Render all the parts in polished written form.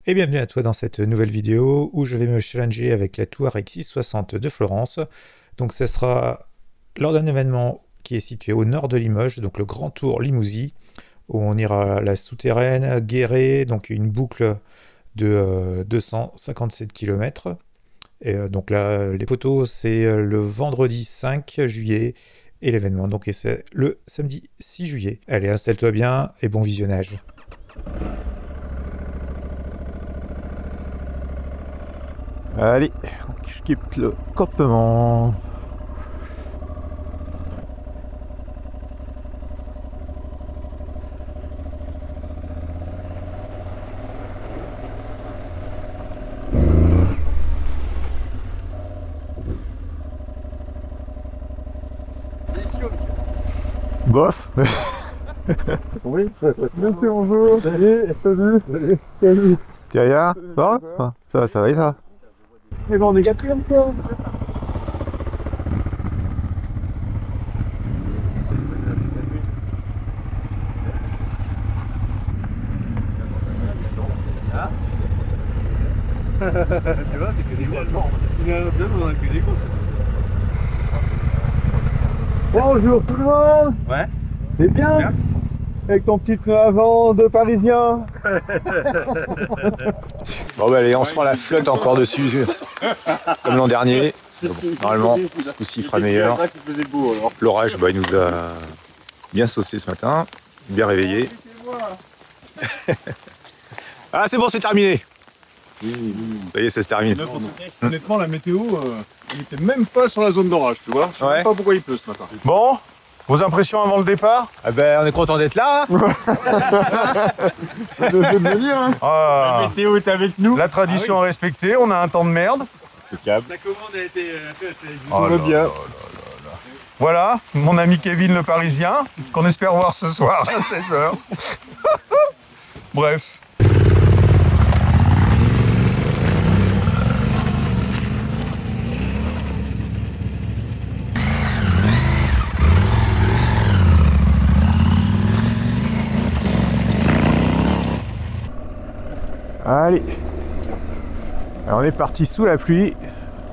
Et bienvenue à toi dans cette nouvelle vidéo où je vais me challenger avec la Touareg 660 de Florence. Donc ce sera lors d'un événement qui est situé au nord de Limoges, donc le Grand Tour Limousin, où on ira à la souterraine, Guéret, donc une boucle de 257 km. Et donc là, les photos, c'est le vendredi 5 juillet et l'événement, donc c'est le samedi 6 juillet. Allez, installe-toi bien et bon visionnage. Allez, je quitte le campement. Bof. Oui, merci, bonjour. Salut, salut, salut. Tu vas bien? Ça va et ça? Mais bon, on est quatrième, toi. Tu vois, c'est que des courses. On a que des courses. Bonjour tout le monde. Ouais. C'est bien, avec ton petit train avant de Parisien. Bon bah allez, on se prend la flotte encore dessus, comme l'an dernier. Bon, normalement, ce coup-ci fera meilleur. L'orage, bah, il nous a bien saucé ce matin, bien réveillé. Ah c'est bon, c'est terminé. Ça y est, ça se termine. Honnêtement, la météo, il était même pas sur la zone d'orage, tu vois. Je sais même pas pourquoi il pleut ce matin. Bon, vos impressions avant le départ? Ah ben, on est content d'être là. Je vais me dire, hein. Ah, La météo est avec nous. la tradition à respecter, on a un temps de merde. La commande a été Oh va là bien. là là là. Voilà, mon ami Kevin le Parisien, qu'on espère voir ce soir à 16h. Bref. Allez, alors on est parti sous la pluie.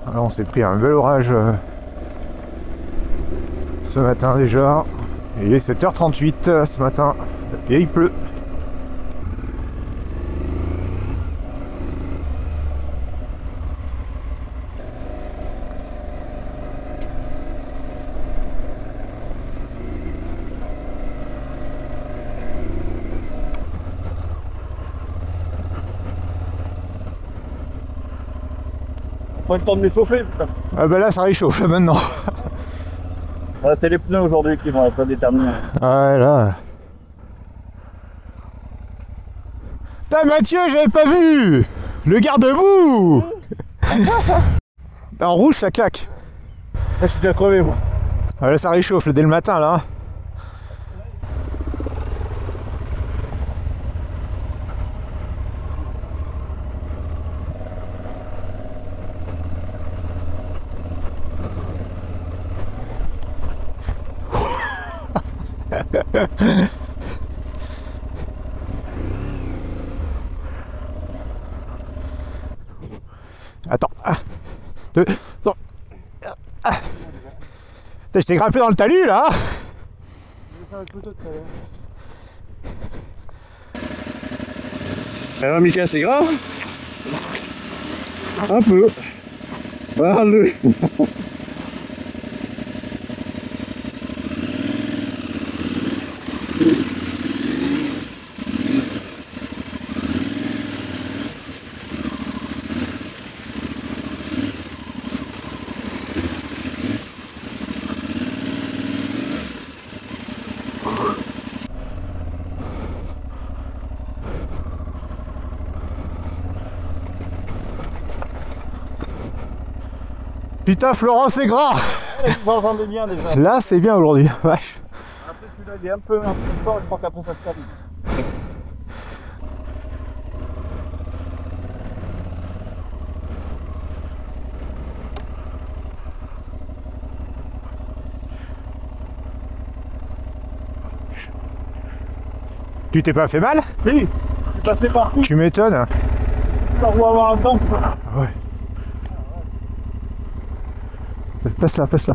Alors on s'est pris un bel orage ce matin déjà. Il est 7h38 ce matin et il pleut. Pas le temps de m'échauffer, putain. Ah bah là ça réchauffe là, maintenant. C'est les pneus aujourd'hui qui vont être déterminants. Ah là. Putain Mathieu, j'avais pas vu. Le garde-boue. En rouge ça claque. Là, je suis déjà crevé, moi. Ah là ça réchauffe dès le matin là. Attends. Non. Je t'ai grimpé dans le talus là. Alors, Mika, c'est grave? Un peu. Parle. Putain Florence c'est gras. Vous entendez bien déjà. Là c'est bien aujourd'hui, vache. Après celui-là il est un peu fort, je crois qu'après ça se termine. Tu t'es pas fait mal? Oui, je suis passé partout. Tu m'étonnes. ça roule avoir un temps. Ouais. Passe là, passe là.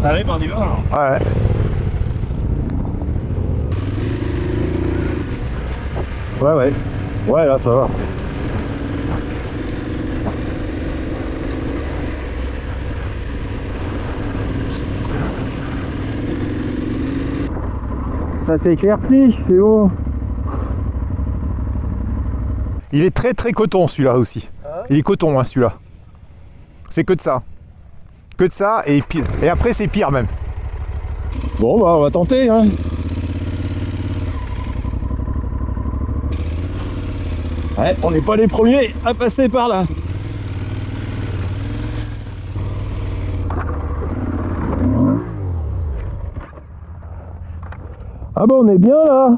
Allez, on y va. Ouais. Ouais. Ouais, là, ça va. Ça s'est éclairci, c'est bon. Il est très très coton celui-là aussi. Il est coton hein, celui-là. C'est que de ça. Que de ça et pire. Et après c'est pire même. Bon, bah, on va tenter, hein. Ouais, on n'est pas les premiers à passer par là. Ah bah on est bien là.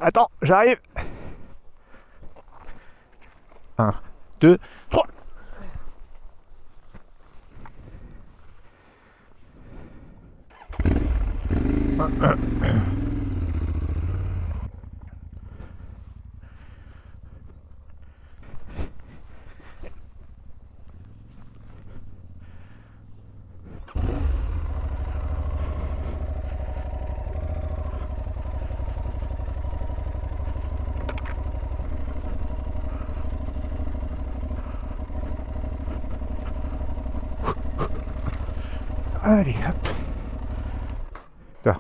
Attends, j'arrive. 1, 2, 3. Allez, hop.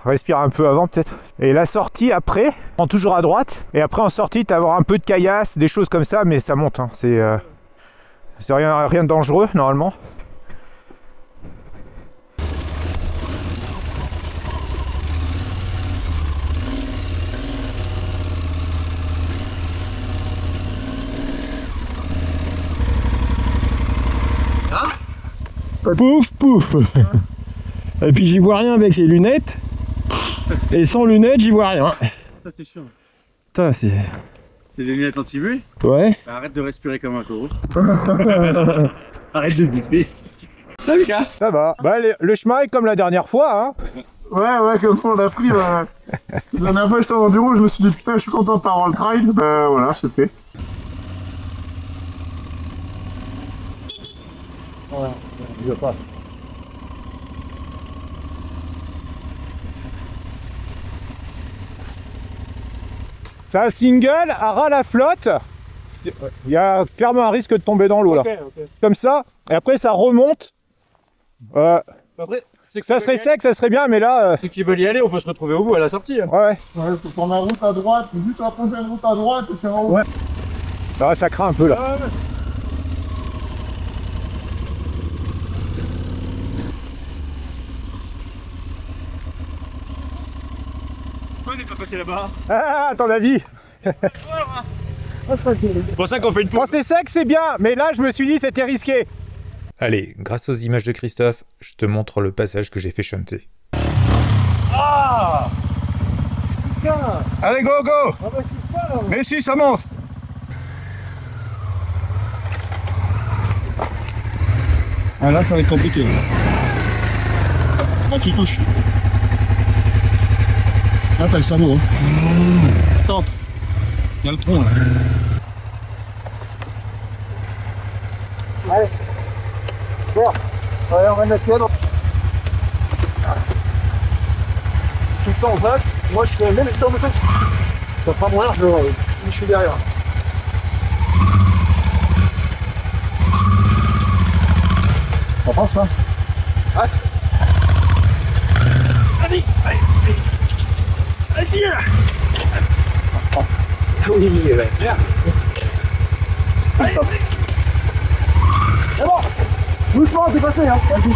Respire un peu avant peut-être. Et la sortie après, prends toujours à droite. Et après en sortie, tu vas avoir un peu de caillasse, des choses comme ça, mais ça monte. Hein. C'est rien de dangereux normalement. Pouf, pouf. Et puis j'y vois rien avec les lunettes. Et sans lunettes, j'y vois rien. Ça c'est chiant. Putain, c'est... C'est des lunettes anti-vue. Ouais. Bah, arrête de respirer comme un taureau. Arrête de bouffer. Salut gars. Ça va. Bah, le chemin est comme la dernière fois. Hein. Ouais, comme on l'a pris. La dernière fois, j'étais en enduro, je me suis dit putain, je suis content de pas avoir le trail. Bah voilà, c'est fait. Ouais, je veux pas. C'est un single à ras la flotte. Il y a clairement un risque de tomber dans l'eau là. Comme ça. Et après ça remonte. Après, Ça serait sec, ça serait bien, mais là... ceux qui veulent y aller, on peut se retrouver au bout à la sortie. Hein. Ouais. Ouais, faut prendre la route à droite, faut juste la prochaine route à droite et c'est en haut. Ouais. Ah, ça craint un peu là. Pourquoi on n'est pas passé là-bas? Ah, à ton avis? C'est pour ça qu'on fait une Quand c'est sec, c'est bien, mais là, je me suis dit c'était risqué. Allez, grâce aux images de Christophe, je te montre le passage que j'ai fait chanter. Ah putain. Allez, go, go. Ah bah c'est ça là. Mais si, ça monte. Ah là, ça va être compliqué. Ah, tu touches. Là, t'as le sabot. Hein. Tente. Il y a le tronc là. Allez. Bon. Allez, on va mettre là. Tu me sens en face, moi je fais même ça en même temps. Tu vas pas mourir, je suis derrière. On pense là. Passe. Allez, allez, allez, tire. Oui, ouais. Allez, c'est bon. Doucement, t'es passé, hein. Vas-y.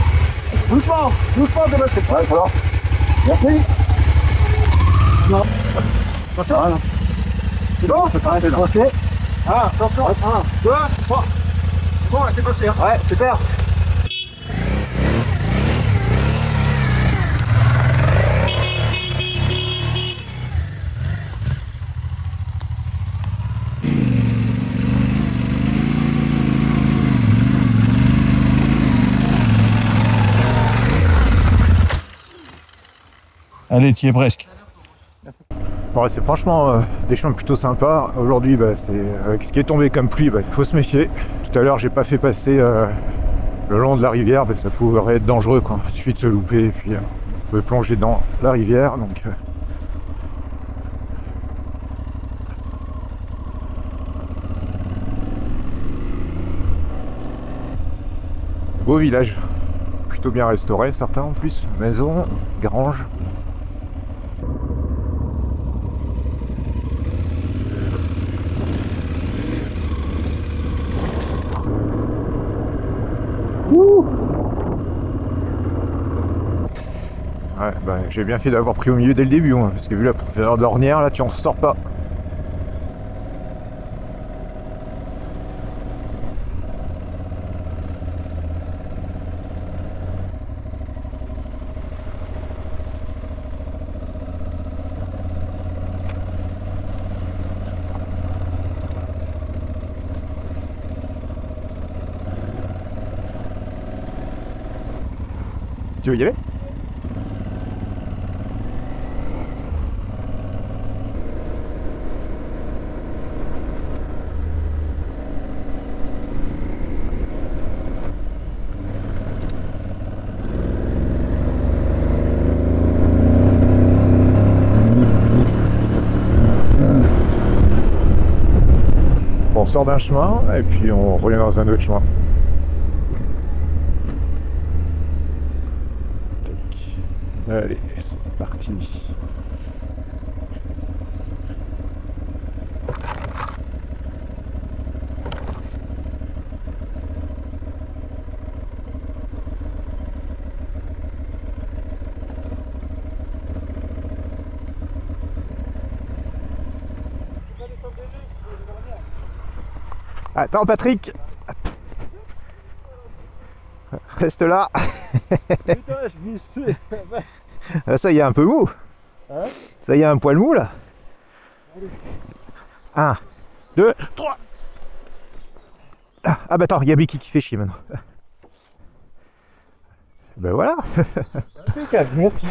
Doucement, doucement, t'es passé. Ouais, ça va. Merci. Non. Attention. Voilà. C'est bon, c'est parfait. Ok. Ah, attention. 1, 2, 3. Bon, là, t'es passé. Hein. Ouais, super. Allez, tu y es presque. Bon, c'est franchement des chemins plutôt sympas. Aujourd'hui, bah, c'est avec ce qui est tombé comme pluie, bah, il faut se méfier. Tout à l'heure, j'ai pas fait passer le long de la rivière, parce que ça pourrait être dangereux quoi. Il suffit de se louper et puis on peut plonger dans la rivière. Donc, beau village, plutôt bien restauré, certains en plus, maison, grange. Ouais, bah, j'ai bien fait d'avoir pris au milieu dès le début, hein, parce que vu la profondeur d'ornière, là, tu en sors pas. Tu veux y aller? On sort d'un chemin et puis on revient dans un autre chemin. Allez, c'est parti. Attends Patrick, reste là. Putain, je glisse. Ah, ça y est un peu mou. Hein? Ça y est un poil mou là. 1, 2, 3. Ah bah attends, il y a Becky qui fait chier maintenant. Ben voilà. Impeccable, merci.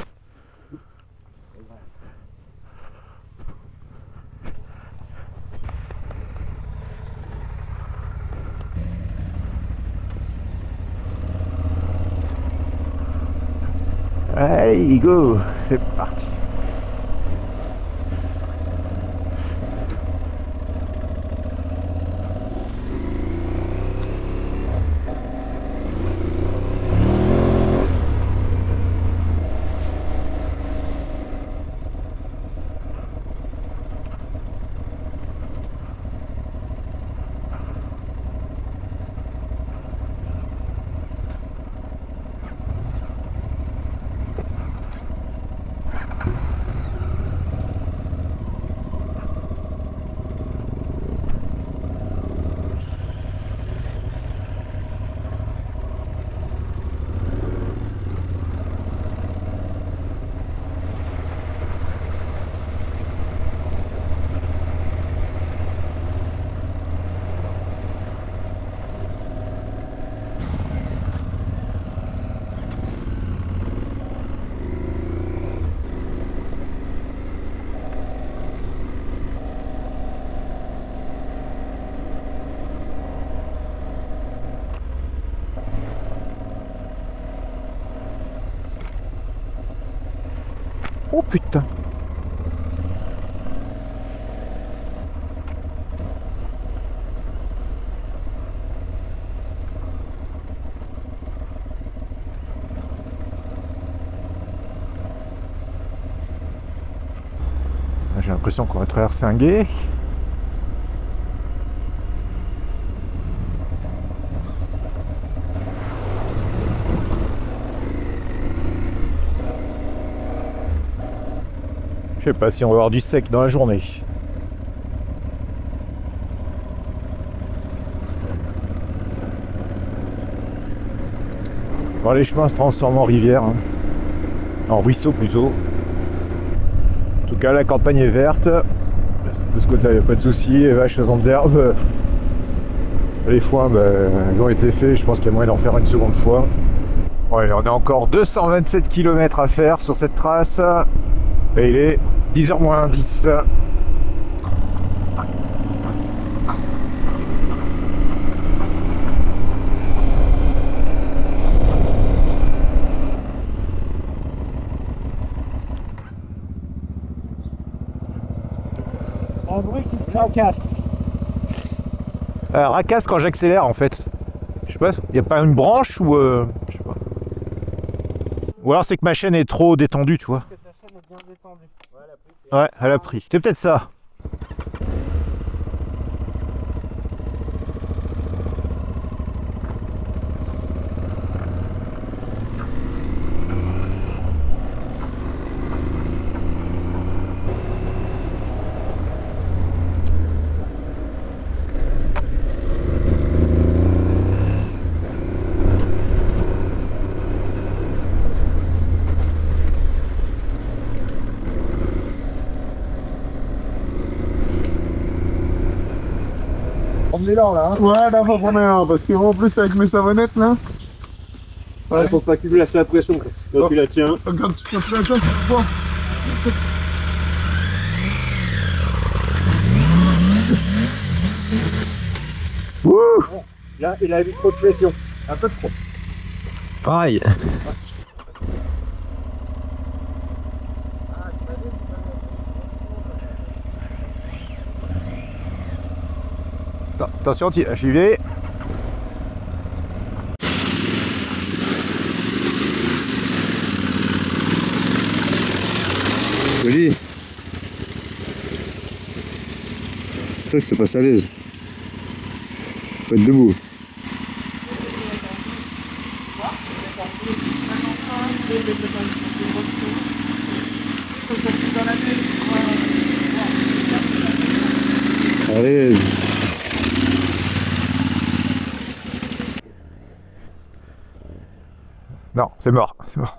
Allez, go, c'est parti. Oh putain. J'ai l'impression qu'on va traverser un gué. Je sais pas si on va avoir du sec dans la journée. Bon, les chemins se transforment en rivière, hein. En ruisseau plutôt. En tout cas, la campagne est verte. De ce côté, il n'y a pas de souci. Les vaches ont d'herbe. Les foins, ils ont été faits. Je pense qu'il y a moyen d'en faire une seconde fois. Ouais, on a encore 227 km à faire sur cette trace. Et il est 10h moins 10. Un bruit qui fracasse. Racasse quand j'accélère en fait. Je sais pas, il n'y a pas une branche ou je sais pas. Ou alors c'est que ma chaîne est trop détendue, tu vois. Ta chaîne est bien détendue. Ouais, elle a pris. C'est peut-être ça. On est là, hein. Ouais, là, faut prendre un, parce qu'en plus, avec mes savonnettes, là. Ouais, faut pas que tu lui lâches la pression, quoi. Là, tu la tiens. Regarde, tu passes la chaîne, tu vois. Là, il a mis trop de pression. Un peu trop. Pareil. Attention, j'y vais. Joli. C'est vrai que c'est pas à l'aise. Faut être debout. Allez. Non, c'est mort, c'est mort.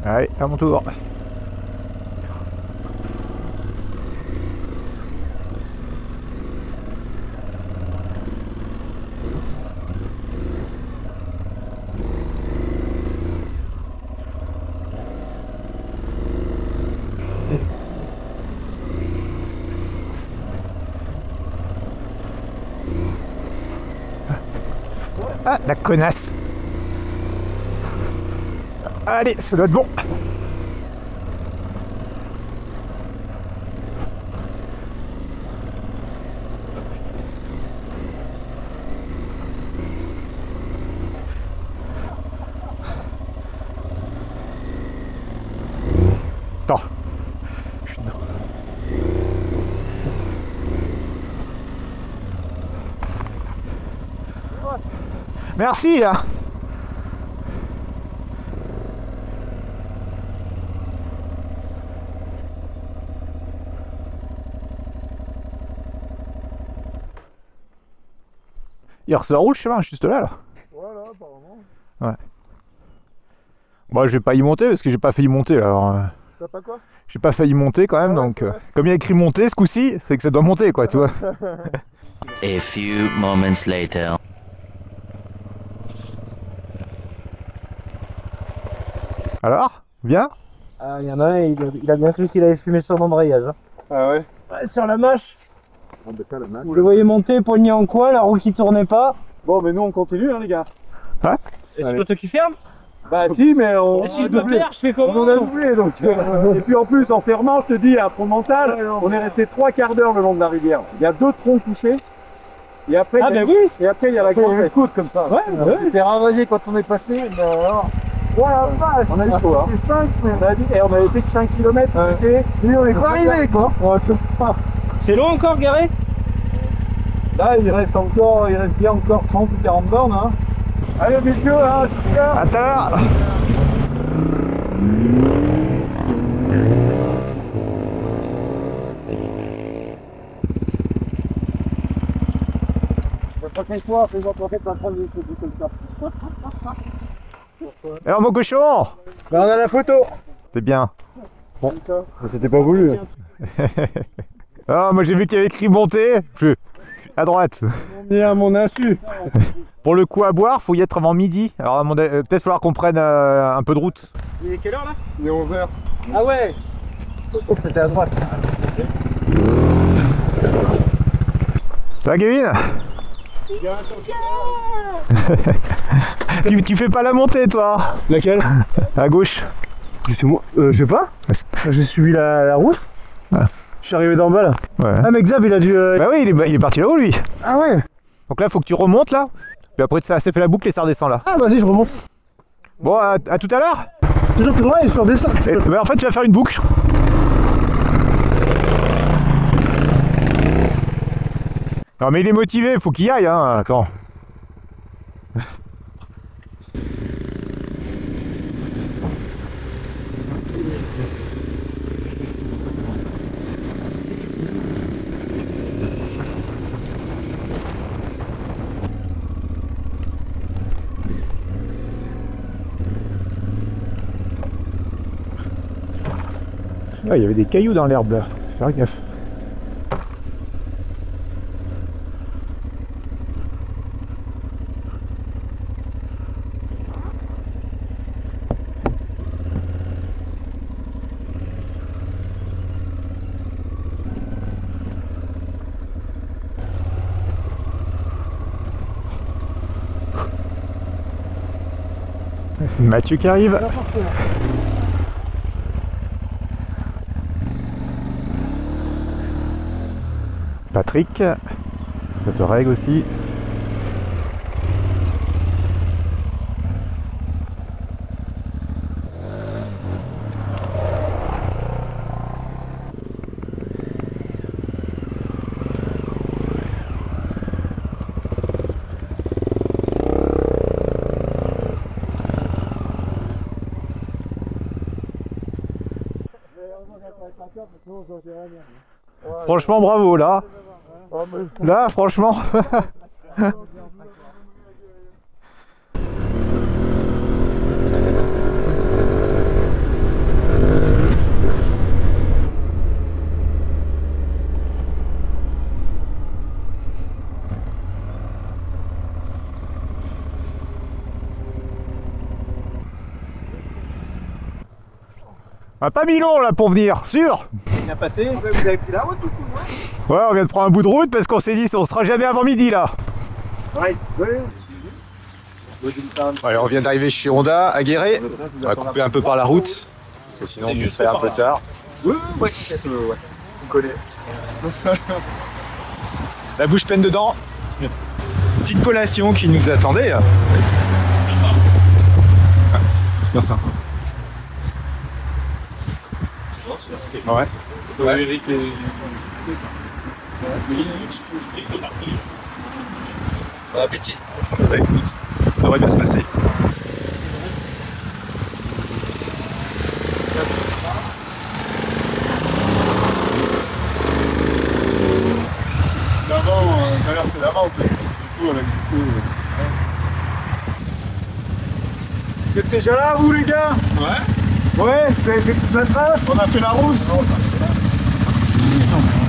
Allez, à mon tour. Ah, la connasse. Allez, ça doit être bon. Attends. Je suis dedans. Merci là. Il ressort où le chemin? Juste là, là. Voilà, apparemment. Ouais. Bon, je vais pas y monter parce que j'ai pas failli monter là. Alors, T'as pas quoi? j'ai pas failli monter quand même, donc comme il y a écrit monter ce coup-ci, c'est que ça doit monter quoi, tu vois. A few moments later. Alors, bien? Ah, il y en a un, il a bien cru qu'il avait fumé son embrayage. Hein. Ah ouais. Ouais, sur la mâche. Vous le voyez monter, poignet en coin, la roue qui tournait pas. Bon, mais nous on continue, hein, les gars. Et c'est pas toi qui ferme? Bah si, mais on. Et si je me perds, je fais comment? On en a doublé donc. Et puis en plus, en fermant, je te dis, à Fromental, on est resté 3 quarts d'heure le long de la rivière. Il y a 2 troncs couchés. Et après, Ah, il y a, ben oui! et après, il y a la grande côte comme ça. Ouais, ouais. C'était ravagé quand on est passé. Mais alors, Voilà, vache. on a eu chaud. Hein. C'est 5, mais. On avait fait que 5 km. Mais on est pas arrivé, quoi. C'est long encore, Garé? Là, il reste bien encore 30 ou 40 bornes. Hein. Allez, messieurs, hein, tout à l'heure. À tout à l'heure. La prochaine fois, fais-en peut-être un prendre des trucs comme ça. Alors mon cochon, Ben, on a la photo. c'est bien. C'était pas voulu. Ah, moi j'ai vu qu'il y avait écrit monter. À droite. On est à mon insu. Pour le coup à boire, faut y être avant midi. Alors peut-être falloir qu'on prenne un peu de route. Il est quelle heure là? Il est 11h. Ah ouais! C'était à droite. Ça va, Kevin? tu fais pas la montée toi? Laquelle? À gauche. Justement, je sais pas. J'ai suivi la route. Ah. Je suis arrivé d'en bas là. Ouais. Ah mais Xav il a dû... Bah oui, il est parti là-haut lui. Ah ouais. Donc là faut que tu remontes là. Puis après ça fait la boucle et ça redescend là. Ah vas-y je remonte. Bon, à tout à l'heure. Toujours plus loin et je redescends. Bah en fait tu vas faire une boucle. Non mais il est motivé, faut qu'il y aille hein, quand. Ah, il y avait des cailloux dans l'herbe là, faut faire gaffe. C'est Mathieu qui arrive. Patrick, ça te règle aussi. Franchement, bravo là. Là, franchement. Ah, pas mis long là pour venir, sûr. Il a passé. Vous avez pris la route du coup, Ouais, on vient de prendre un bout de route parce qu'on s'est dit on sera jamais avant midi là. ouais. Allez, on vient d'arriver chez Honda à Guéret. On va couper un peu par la route. Parce que sinon on serait un peu tard. Ouais. On connaît. La bouche pleine dedans. Petite collation qui nous attendait. Ah, c'est super sympa. Ouais. Bon appétit. Bah, écoute, ça devrait bien se passer. D'avant, d'ailleurs c'est d'avant, du coup on a glissé. Vous êtes déjà là vous les gars? Ouais. Ouais, vous avez fait toute la trace? On a fait la rousse.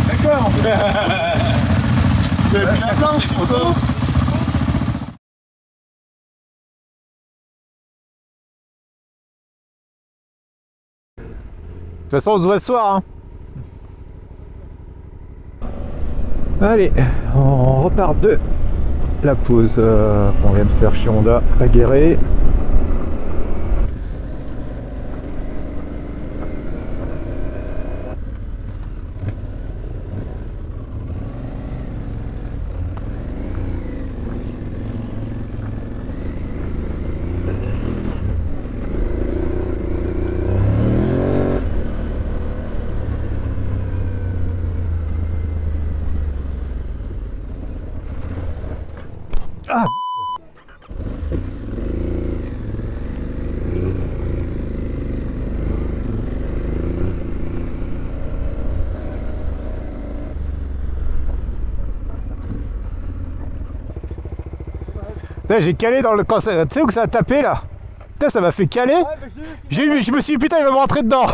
D'accord. Vous avez pris la planche, photo. façon, on se voit ce soir. Hein. Allez, on repart de la pause qu'on vient de faire chez Honda à Guéret. Ah putain, j'ai calé dans le... Tu sais où que ça a tapé là? Putain, ça m'a fait caler. Je me suis dit putain, il va me rentrer dedans.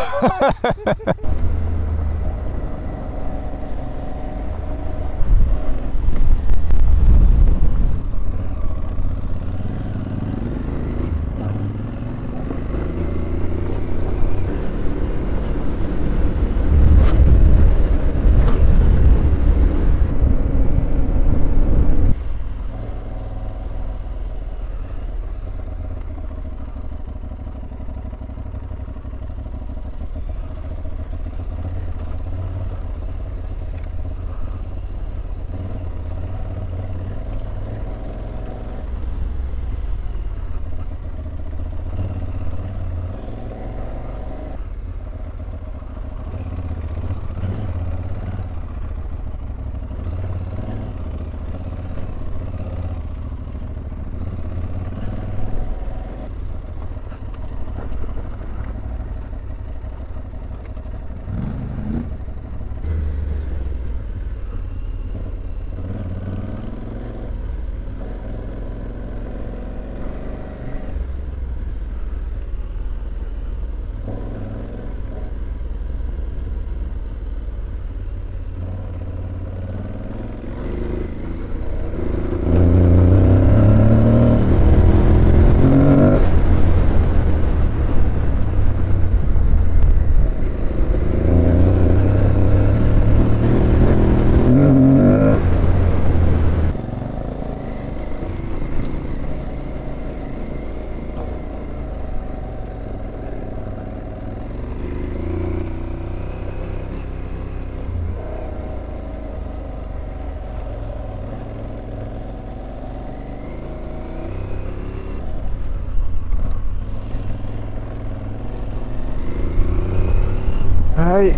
Allez,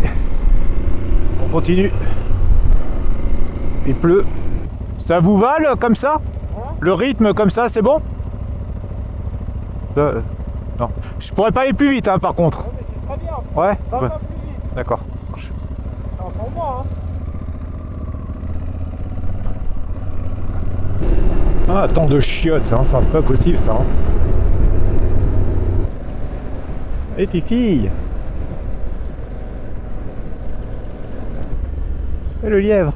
on continue. Il pleut. Ça vous va comme ça? Le rythme comme ça, c'est bon? Non. Je pourrais pas aller plus vite hein, par contre. Ouais, mais c'est très bien. Ouais, Ça ouais. va plus vite. D'accord. Non, pour moi, hein. Ah, tant de chiottes, hein, c'est pas possible ça. Hein. Et tes filles. Et le lièvre.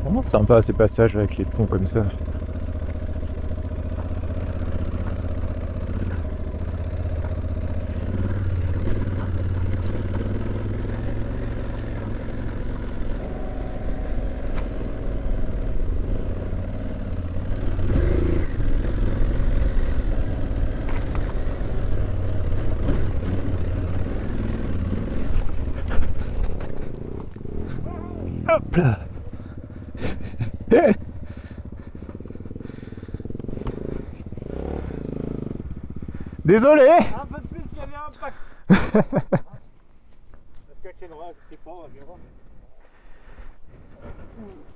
Vraiment sympa ces passages avec les ponts comme ça. Hop là. Désolé. Un peu de plus, il y avait un pack. Parce que tiendra, je sais pas, on va bien voir.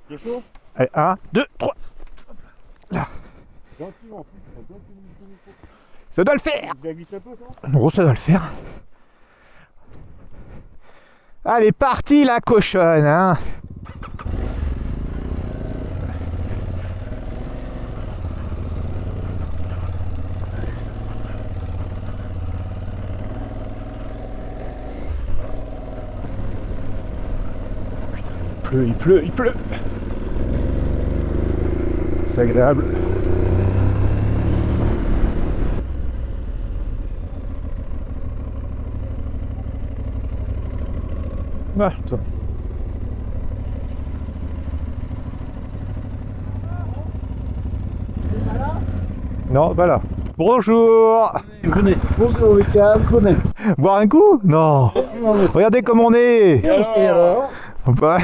C'est chaud? Allez, 1, 2, 3. Là. Gentiment, gentiment. Ça doit le faire. Tu vas vite un peu, toi? Gros, ça doit le faire. Allez, parti la cochonne, hein. Il pleut, il pleut, il pleut. c'est agréable. Ah, toi. Non, pas là. Bonjour. Venez. Bonjour Lucas, venez. Boire un coup? Non. Regardez comme on est. Et alors Bah.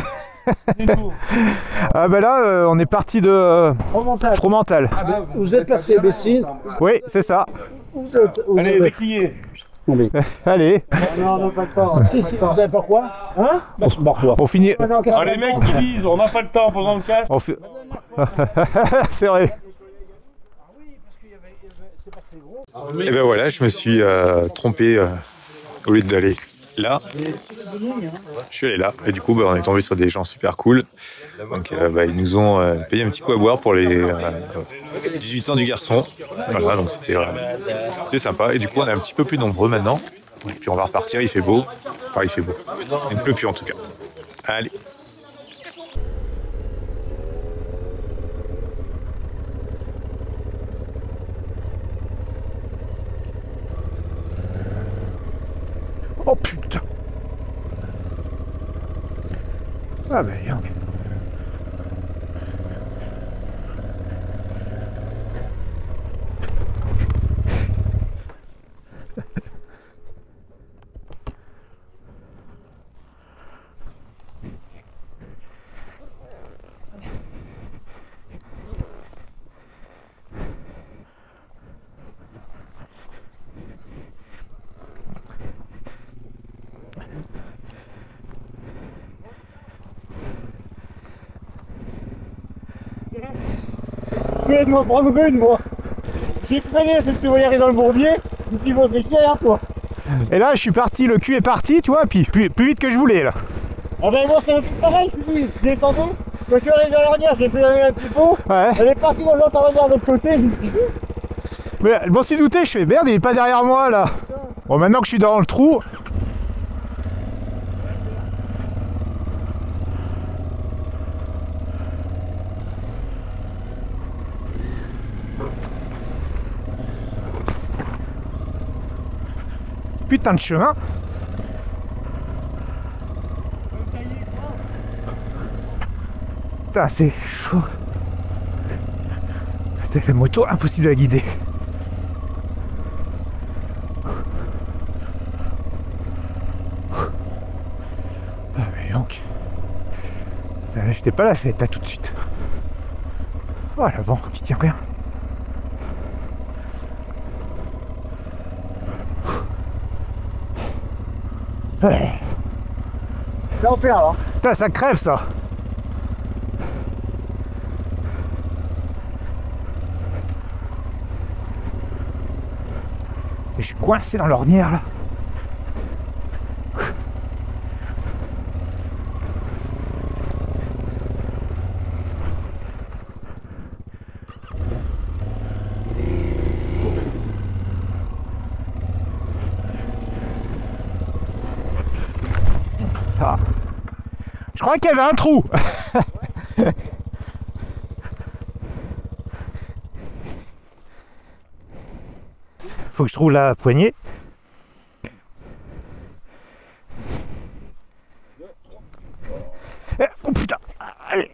Ah bah là, on est parti de Fromental. Vous êtes passé Bessines. Oui, c'est ça. Allez, béquillez. Allez, Non, non, pas de temps. Si, vous avez pas quoi? Hein? Bah, barre-toi. on finit. Ah, les mecs qui disent on n'a pas le temps pendant le casque. On fait... c'est vrai. Et ben voilà, je me suis trompé au lieu d'aller là. Je suis allé là et du coup on est tombé sur des gens super cool. Donc ils nous ont payé un petit coup à boire pour les 18 ans du garçon. Voilà, donc c'était sympa et du coup on est un petit peu plus nombreux maintenant. Et puis on va repartir, il fait beau. Enfin il fait beau. Il ne pleut plus en tout cas. Allez. Oh putain. Ah ben Yang. Je vais me prendre une, moi. J'ai freiné, c'est ce que vous voyez arriver dans le bourbier. Je me suis dit, votre derrière toi. Et là je suis parti, le cul est parti, tu vois, puis plus vite que je voulais là. Ah ben moi c'est un truc pareil, je suis dit, descendu. Quand je suis arrivé dans l'ornière, j'ai fait un petit pot. Ouais. Elle est partie dans l'autre ornière de l'autre côté, je me suis dit. Mais je m'en suis douté, je fais merde, il est pas derrière moi là. Bon, maintenant que je suis dans le trou. Putain de chemin. Putain, c'est chaud. C'était la moto, impossible à guider. Ah mais donc. Là, j'étais pas la fête là tout de suite. Oh l'avant qui tient rien. Ouais. C'est enfer alors. Putain, ça crève ça. Et je suis coincé dans l'ornière là. Ah. Je crois qu'il y avait un trou. Faut que je trouve la poignée. Oh putain. Allez.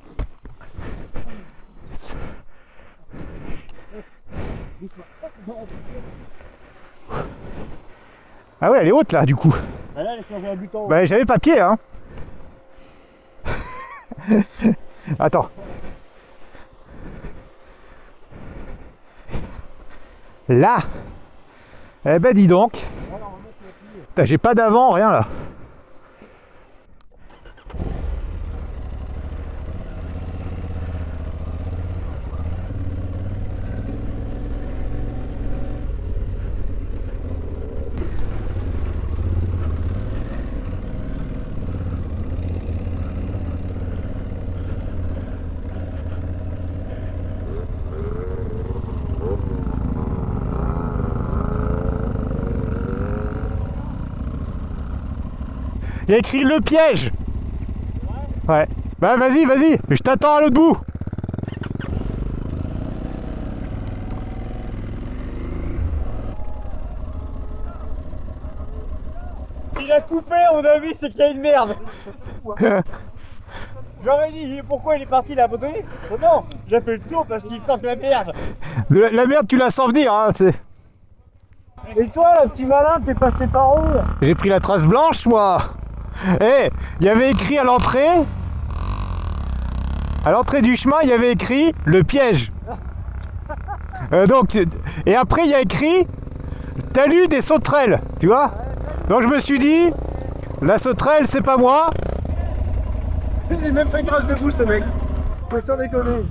Ah ouais, elle est haute là du coup. Ah là, elle est sur un but en haut. Bah j'avais pas pied hein. Attends. Là. Eh ben dis donc. Putain, j'ai pas d'avant, rien là. Il y a écrit le piège. Ouais. Bah vas-y, vas-y. Mais je t'attends à l'autre bout. déjà coupé, on a vu, c'est qu'il y a une merde. J'aurais dit pourquoi il est parti là abandonné. Non, j'ai fait le tour parce qu'il sent la merde. La merde, tu la sens venir, hein. Et toi, là, petit malin, t'es passé par où? J'ai pris la trace blanche, moi. Eh, il y avait écrit à l'entrée du chemin, il y avait écrit le piège. Et après, il y a écrit talus des sauterelles, tu vois. Donc je me suis dit, la sauterelle, c'est pas moi. Il est même fait grâce debout, ce mec. Faut sans déconner.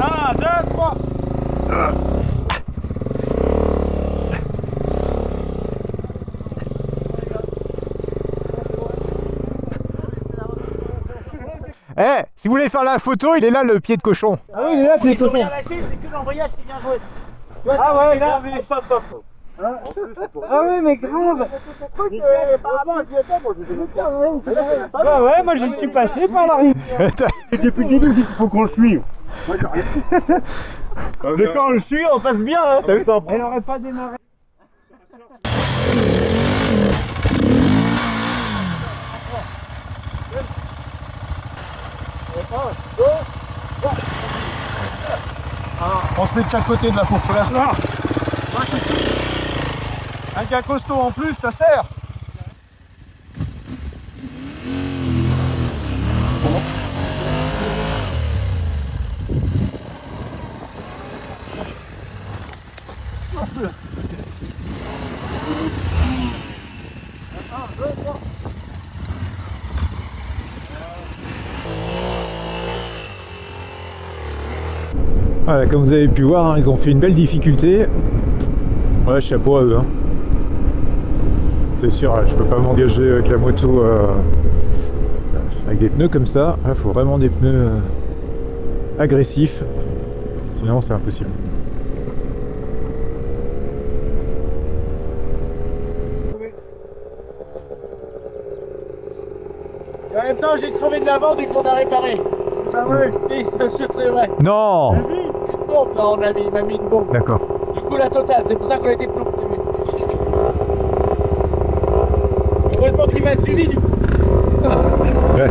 Un, deux, trois. Eh, si vous voulez faire la photo, il est là le pied de cochon. Ah oui, il est là, c'est tout. C'est que l'embrayage qui vient jouer. Ah ouais, là, mais... Ah ouais, mais grave. Ah ouais, moi je suis passé par la rive. Depuis le début, il faut qu'on le suive. Mais quand on le suit, on passe bien, hein. T'as vu ça? Elle aurait pas démarré. On se met de chaque côté de la fourche là. Un gars costaud en plus, ça sert. Voilà, comme vous avez pu voir, hein, ils ont fait une belle difficulté. Ouais, chapeau à eux. Hein. C'est sûr, je peux pas m'engager avec la moto avec des pneus comme ça. Il faut vraiment des pneus agressifs. Sinon, c'est impossible. Et en même temps, j'ai crevé de l'avant du coup on a réparé. Ah ouais. Si, c'est vrai. Non. Une bombe, là, il m'a mis une bombe. D'accord. Du coup, la totale, c'est pour ça qu'on a été plus prévu. Heureusement qu'il m'a suivi, du coup. Ouais.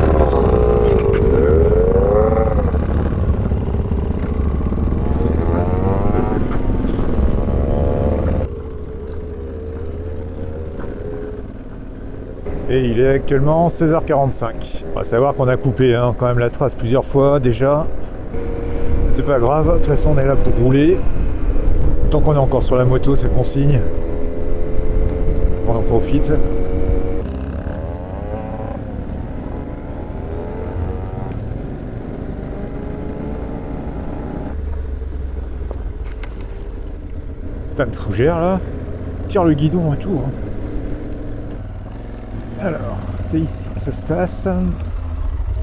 Et il est actuellement 16h45. On va savoir qu'on a coupé hein, quand même la trace plusieurs fois déjà. C'est pas grave, de toute façon on est là pour rouler. Tant qu'on est encore sur la moto, c'est bon signe. On en profite. Plein de fougères là. Tire le guidon et tout. Hein. Alors, c'est ici que ça se passe.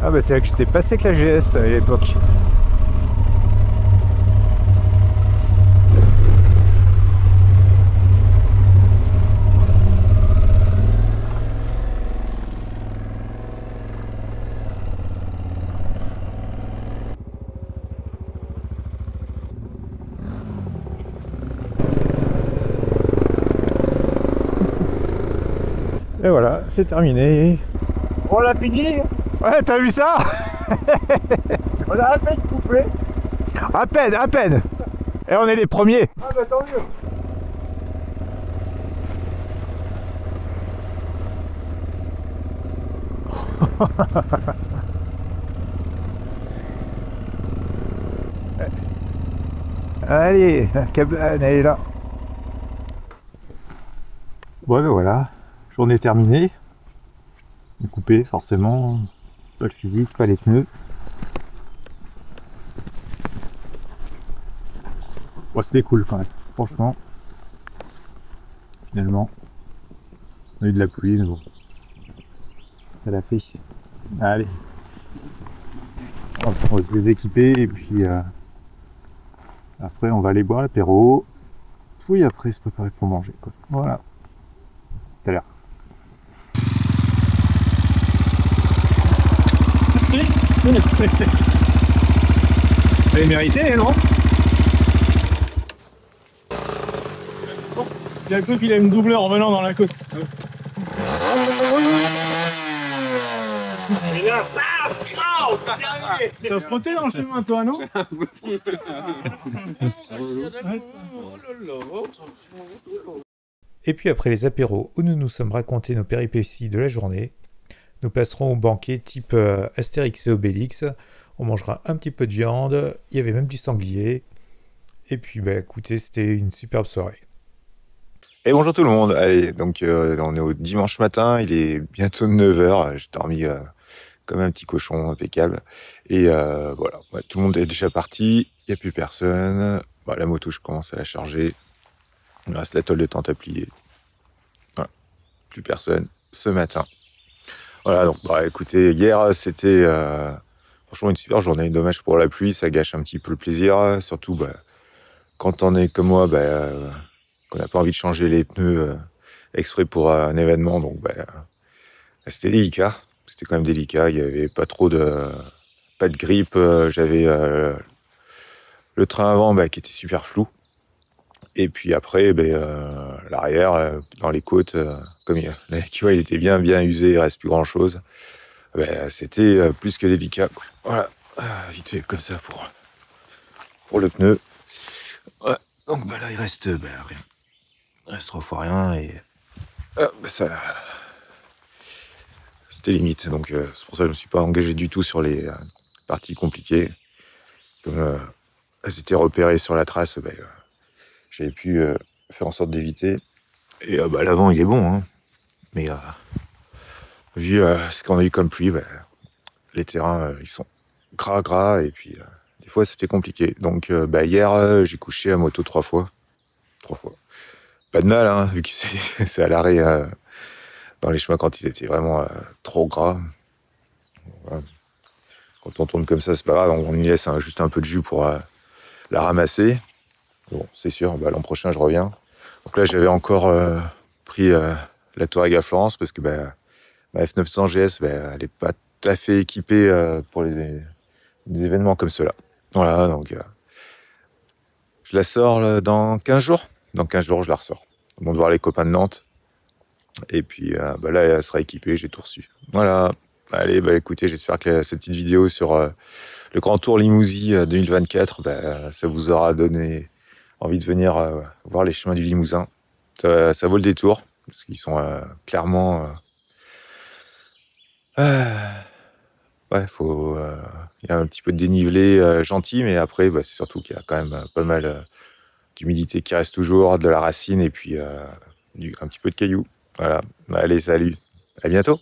Ah bah c'est là que j'étais passé avec la GS à l'époque. Et voilà, c'est terminé. On l'a fini. Ouais, t'as vu ça? On a à peine coupé. À peine, à peine. Et on est les premiers. Ah bah tant mieux. Allez, la cabane, elle est là. Bon, ben voilà, journée terminée. Coupé, forcément. Pas le physique, pas les pneus. Bon, c'était cool quand même, franchement. Finalement, on a eu de la pluie, mais bon, ça l'a fait. Allez. On va se déséquiper et puis après on va aller boire l'apéro. Oui, après se préparer pour manger, quoi. Voilà. Tout à l'heure. Elle est méritée, non? Il a cru qu'il a une doubleur en venant dans la côte. T'as frotté dans le chemin, toi, non? Et puis après les apéros où nous nous sommes racontés nos péripéties de la journée, nous passerons au banquet type Astérix et Obélix. On mangera un petit peu de viande, il y avait même du sanglier. Et puis bah écoutez, c'était une superbe soirée. Et bonjour tout le monde, allez, donc on est au dimanche matin, il est bientôt 9h, j'ai dormi comme un petit cochon impeccable. Et voilà, ouais, tout le monde est déjà parti, il n'y a plus personne. Bah, la moto, je commence à la charger. Il me reste la tôle de tente à plier. Voilà, plus personne ce matin. Voilà, donc bah, écoutez, hier c'était franchement une super journée. Dommage pour la pluie, ça gâche un petit peu le plaisir. Surtout bah, quand on est comme moi, bah, qu'on n'a pas envie de changer les pneus exprès pour un événement. Donc bah, c'était délicat. C'était quand même délicat. Il n'y avait pas trop de... pas de grippe. J'avais le train avant bah, qui était super flou. Et puis après, ben, l'arrière, dans les côtes, comme l'équivalent il était bien usé, il reste plus grand chose. Ben, c'était plus que délicat. Voilà, vite fait comme ça pour le pneu. Ouais. Donc ben, là il reste rien. Il reste 3 fois rien et ben, ça, c'était limite. Donc c'est pour ça que je me suis pas engagé du tout sur les parties compliquées. Comme elles étaient repérées sur la trace, ben, j'avais pu faire en sorte d'éviter. Et bah, l'avant, il est bon. Hein. Mais vu ce qu'on a eu comme pluie, bah, les terrains, ils sont gras. Et puis, des fois, c'était compliqué. Donc, bah, hier, j'ai couché à moto 3 fois. 3 fois. Pas de mal, hein, vu que c'est à l'arrêt dans les chemins quand ils étaient vraiment trop gras. Voilà. Quand on tourne comme ça, c'est pas grave. On y laisse juste un peu de jus pour la ramasser. Bon, c'est sûr, bah, l'an prochain, je reviens. Donc là, j'avais encore pris la Touareg à Florence parce que bah, ma F900 GS, bah, elle n'est pas tout à fait équipée pour des événements comme ceux-là. Voilà, donc je la sors dans 15 jours. Dans 15 jours, je la ressors. On va voir les copains de Nantes. Et puis bah, là, elle sera équipée, j'ai tout reçu. Voilà. Allez, bah, écoutez, j'espère que cette petite vidéo sur le Grand Tour Limousin 2024, bah, ça vous aura donné envie de venir voir les chemins du Limousin. Ça vaut le détour, parce qu'ils sont clairement... ouais, il y a un petit peu de dénivelé gentil, mais après, bah, c'est surtout qu'il y a quand même pas mal d'humidité qui reste toujours, de la racine, et puis un petit peu de cailloux. Voilà, allez, salut, à bientôt.